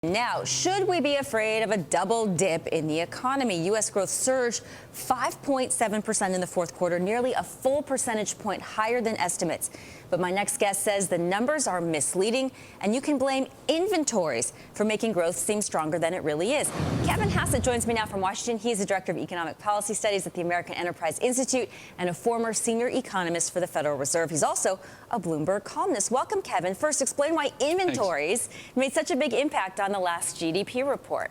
Now, should we be afraid of a double dip in the economy? U.S. growth surged 5.7% in the fourth quarter, nearly a full percentage point higher than estimates. But my next guest says the numbers are misleading, and you can blame inventories for making growth seem stronger than it really is. Kevin Hassett joins me now from Washington. He is the Director of Economic Policy Studies at the American Enterprise Institute and a former senior economist for the Federal Reserve. He's also a Bloomberg columnist. Welcome, Kevin. First, explain why inventories made such a big impact on the last GDP report.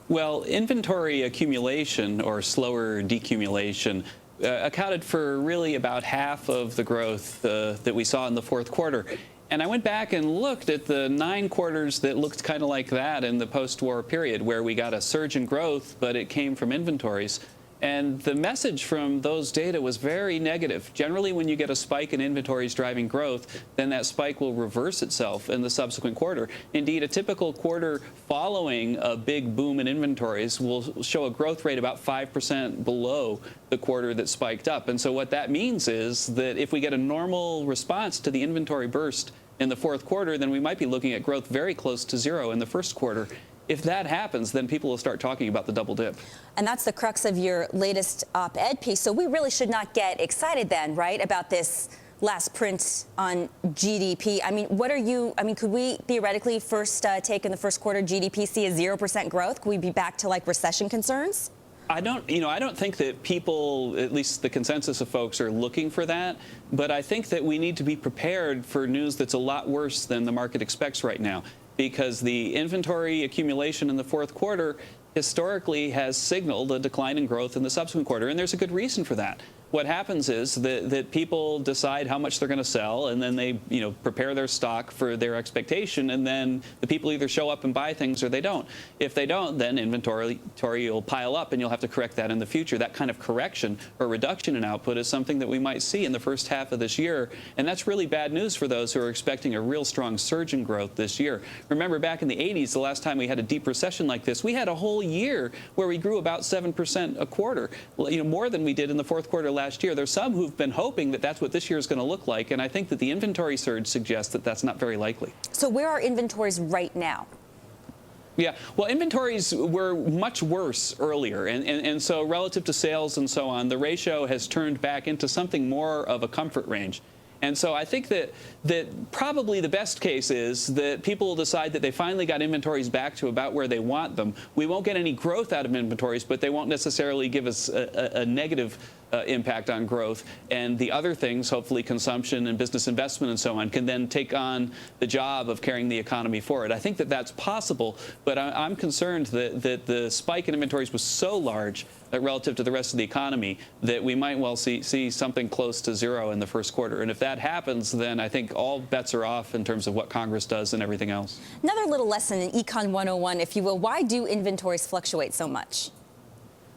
Well, inventory accumulation or slower decumulation accounted for really about half of the growth that we saw in the fourth quarter. And I went back and looked at the 9 quarters that looked kind of like that in the post-war period, where we got a surge in growth, but it came from inventories. And the message from those data was very negative. Generally, when you get a spike in inventories driving growth, then that spike will reverse itself in the subsequent quarter. Indeed, a typical quarter following a big boom in inventories will show a growth rate about 5% below the quarter that spiked up. And so what that means is that if we get a normal response to the inventory burst in the fourth quarter, then we might be looking at growth very close to zero in the first quarter. If that happens, then people will start talking about the double dip. And that's the crux of your latest op-ed piece. So we really should not get excited then, right, about this last print on GDP. Could we theoretically first take in the first quarter GDP see a 0% growth? Could we be back to like recession concerns? I don't think that people, at least the consensus of folks, are looking for that. But I think that we need to be prepared for news that's a lot worse than the market expects right now, because the inventory accumulation in the fourth quarter historically has signaled a decline in growth in the subsequent quarter, and there's a good reason for that. What happens is that people decide how much they're going to sell, and then they prepare their stock for their expectation, and then the people either show up and buy things or they don't. If they don't, then inventory will pile up, and you'll have to correct that in the future. That kind of correction or reduction in output is something that we might see in the first half of this year, and that's really bad news for those who are expecting a real strong surge in growth this year. Remember, back in the 80s, the last time we had a deep recession like this, we had a whole year where we grew about 7% a quarter, more than we did in the fourth quarter last year. There's some who've been hoping that that's what this year is going to look like, and I think that the inventory surge suggests that that's not very likely. So where are inventories right now? Yeah, well, inventories were much worse earlier, and so relative to sales and so on, the ratio has turned back into something more of a comfort range. And so I think that probably the best case is that people will decide that they finally got inventories back to about where they want them. We won't get any growth out of inventories, but they won't necessarily give us a negative impact on growth. And the other things, hopefully consumption and business investment and so on, can then take on the job of carrying the economy forward. I think that that's possible, but I'm concerned that the spike in inventories was so large relative to the rest of the economy that we might well see something close to zero in the first quarter. And if that happens, then I think all bets are off in terms of what Congress does and everything else. Another little lesson in Econ 101, if you will. Why do inventories fluctuate so much?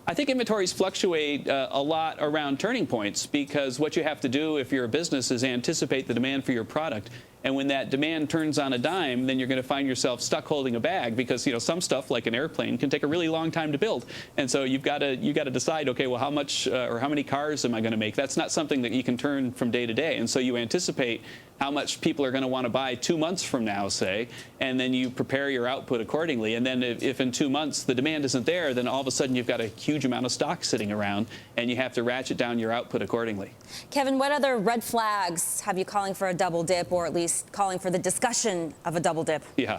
I think inventories fluctuate a lot around turning points, because what you have to do if you're a business is anticipate the demand for your product. And when that demand turns on a dime, then you're going to find yourself stuck holding a bag, because some stuff like an airplane can take a really long time to build. And so you got to decide, okay, well, how much or how many cars am I going to make? That's not something that you can turn from day to day. And so you anticipate how much people are going to want to buy 2 months from now, say, and then you prepare your output accordingly. And then if in 2 months the demand isn't there, then all of a sudden you've got a huge amount of stock sitting around, and you have to ratchet down your output accordingly. Kevin, what other red flags have you calling for a double dip, or at least calling for the discussion of a double dip? Yeah.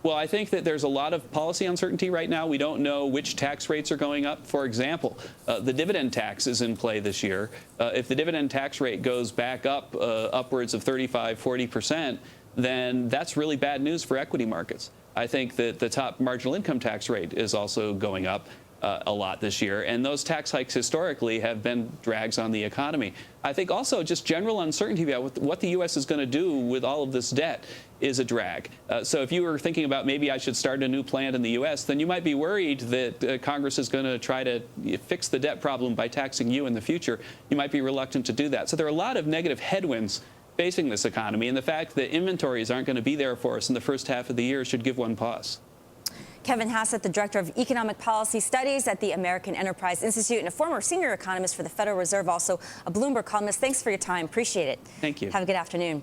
Well, I think that there's a lot of policy uncertainty right now. We don't know which tax rates are going up. For example, the dividend tax is in play this year. If the dividend tax rate goes back up upwards of 35–40%, then that's really bad news for equity markets. I think that the top marginal income tax rate is also going up a lot this year, and those tax hikes historically have been drags on the economy. I think also just general uncertainty about what the U.S. is going to do with all of this debt is a drag. So if you were thinking about maybe I should start a new plant in the U.S., then you might be worried that Congress is going to try to fix the debt problem by taxing you in the future. You might be reluctant to do that. So there are a lot of negative headwinds facing this economy, and the fact that inventories aren't going to be there for us in the first half of the year should give one pause. Kevin Hassett, the Director of Economic Policy Studies at the American Enterprise Institute and a former senior economist for the Federal Reserve, also a Bloomberg columnist. Thanks for your time. Appreciate it. Thank you. Have a good afternoon.